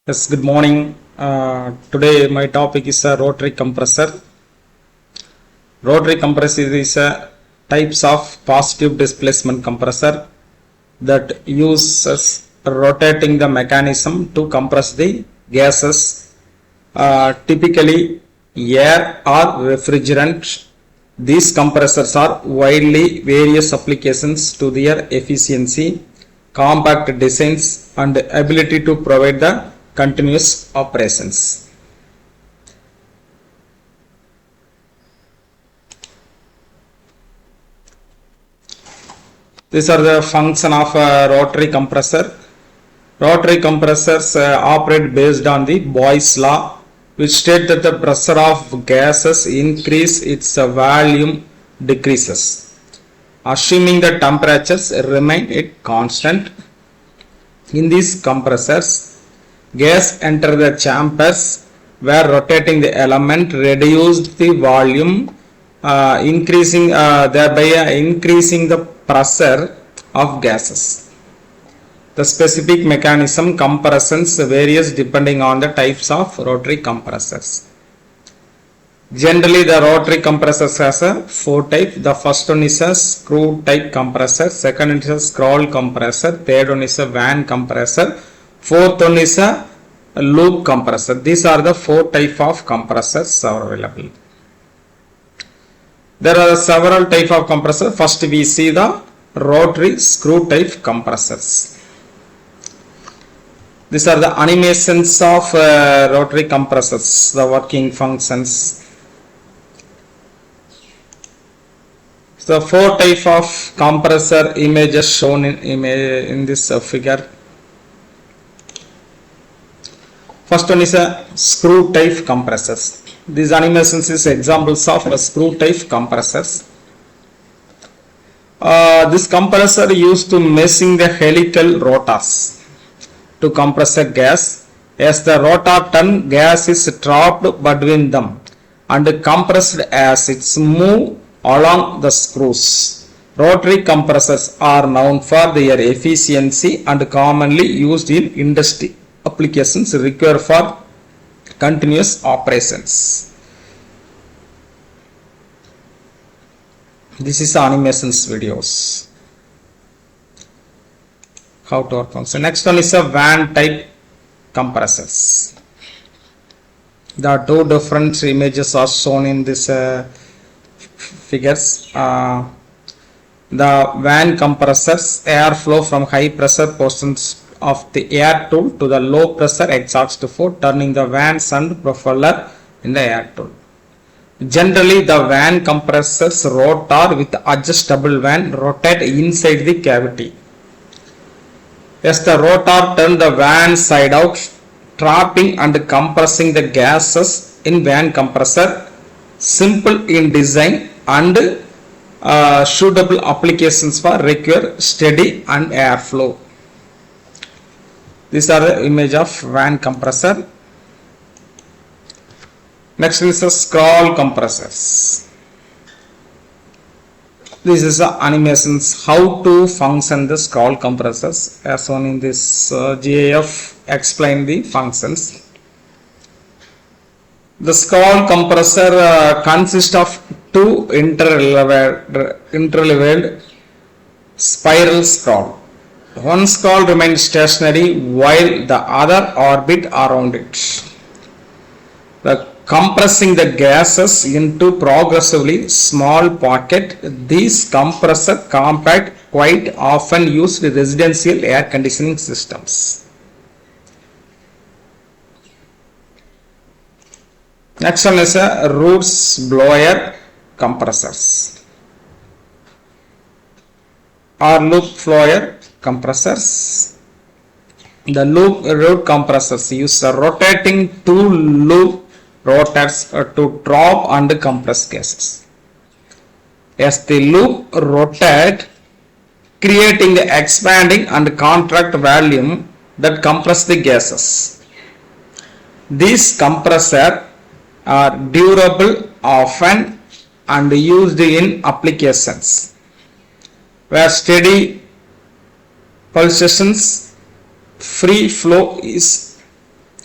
Yes, good morning. Today my topic is a rotary compressor. Rotary compressor is a types of positive displacement compressor that uses rotating the mechanism to compress the gases, typically air or refrigerant. These compressors are widely various applications to their efficiency, compact designs and ability to provide the continuous operations. These are the function of a rotary compressor. Rotary compressors operate based on the Boyle's law, which states that the pressure of gases increase, its volume decreases, assuming the temperatures remain at constant. In these compressors, gas enter the chambers where rotating the element reduced the volume, thereby increasing the pressure of gases. The specific mechanism compressions varies depending on the types of rotary compressors. Generally, the rotary compressors has a four types. The first one is a screw type compressor, second is a scroll compressor, third one is a van compressor, fourth one is a loop compressor. These are the four types of compressors are available. There are several types of compressors. First we see the rotary screw type compressors. These are the animations of rotary compressors, the working functions. So four types of compressor images shown in this figure. First one is a screw type compressors. These animations is examples of screw type compressors. This compressor used to meshing the helical rotors to compress a gas. As the rotor turn, gas is trapped between them and compressed as it's moved along the screws. Rotary compressors are known for their efficiency and commonly used in industry applications required for continuous operations. This is animations videos. How to work on. So next one is a van type compressors. The two different images are shown in this figures. The van compressors airflow from high pressure portions of the air tool to the low pressure exhaust for turning the vans and propeller in the air tool. Generally, the van compressors rotor with adjustable van rotate inside the cavity. As the rotor turns the van side out, trapping and compressing the gases in van compressor, simple in design and suitable applications for require steady and airflow. These are the image of van compressor. Next is the scroll compressors. This is the animations how to function the scroll compressors as shown in this GIF explain the functions. The scroll compressor consists of two interleaved spiral scroll. One scroll remains stationary while the other orbit around it. Compressing the gases into progressively small pocket, these compressor compact quite often used residential air conditioning systems. Next one is a roots blower compressors or loop blower compressors. The root compressors use a rotating two loop rotors to drop and compress gases. As the loop rotate, creating the expanding and contract volume that compress the gases. These compressors are durable, often and used in applications where steady pulsations, free flow is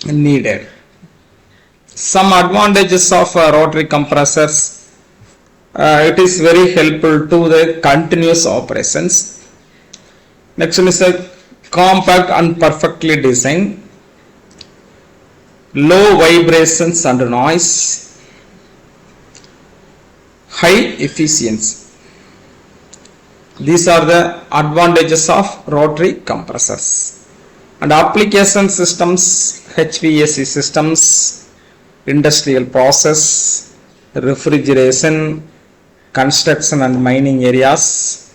needed. Some advantages of rotary compressors. It is very helpful to the continuous operations. Next one is a compact and perfectly designed, low vibrations and noise, high efficiency. These are the advantages of rotary compressors. And application systems, HVAC systems, industrial process, refrigeration, construction and mining areas,